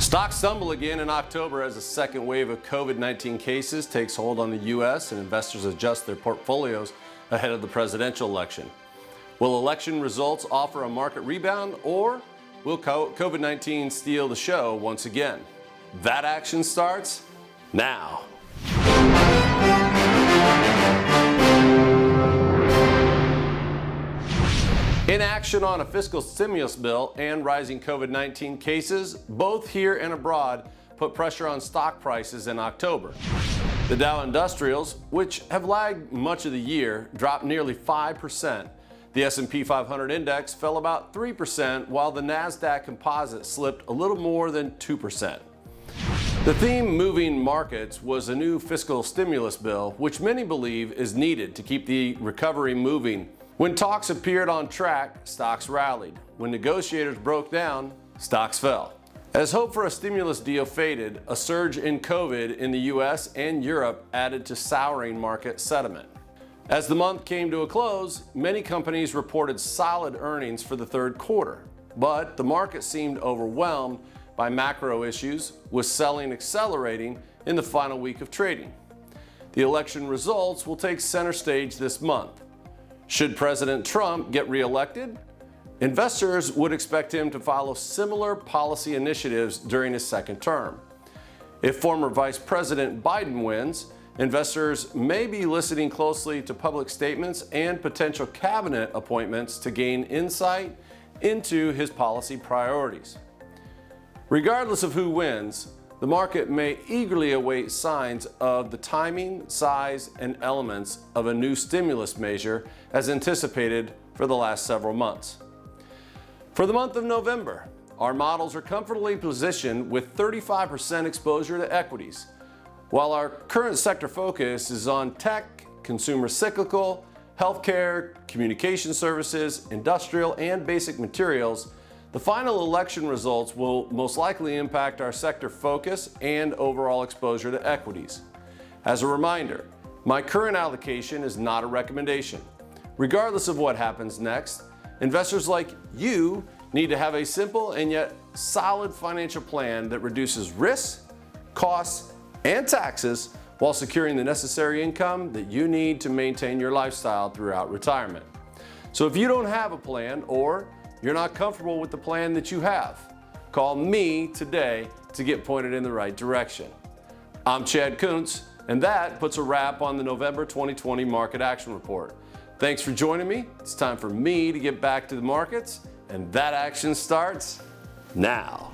Stocks stumble again in October as a second wave of COVID-19 cases takes hold on the U.S. and investors adjust their portfolios ahead of the presidential election. Will election results offer a market rebound, or will COVID-19 steal the show once again? That action starts now. Inaction on a fiscal stimulus bill and rising COVID-19 cases, both here and abroad, put pressure on stock prices in October. The Dow Industrials, which have lagged much of the year, dropped nearly 5%. The S&P 500 index fell about 3%, while the NASDAQ Composite slipped a little more than 2%. The theme moving markets was a new fiscal stimulus bill, which many believe is needed to keep the recovery moving. When talks appeared on track, stocks rallied. When negotiators broke down, stocks fell. As hope for a stimulus deal faded, a surge in COVID in the US and Europe added to souring market sentiment. As the month came to a close, many companies reported solid earnings for the third quarter, but the market seemed overwhelmed by macro issues, with selling accelerating in the final week of trading. The election results will take center stage this month. Should President Trump get reelected, investors would expect him to follow similar policy initiatives during his second term. If former Vice President Biden wins, investors may be listening closely to public statements and potential cabinet appointments to gain insight into his policy priorities. Regardless of who wins, the market may eagerly await signs of the timing, size, and elements of a new stimulus measure as anticipated for the last several months. For the month of November, our models are comfortably positioned with 35% exposure to equities. While our current sector focus is on tech, consumer cyclical, healthcare, communication services, industrial, and basic materials, the final election results will most likely impact our sector focus and overall exposure to equities. As a reminder, my current allocation is not a recommendation. Regardless of what happens next, investors like you need to have a simple and yet solid financial plan that reduces risks, costs, and taxes while securing the necessary income that you need to maintain your lifestyle throughout retirement. So if you don't have a plan, or you're not comfortable with the plan that you have, call me today to get pointed in the right direction. I'm Chad Kuntz, and that puts a wrap on the November 2020 Market Action Report. Thanks for joining me. It's time for me to get back to the markets, and that action starts now.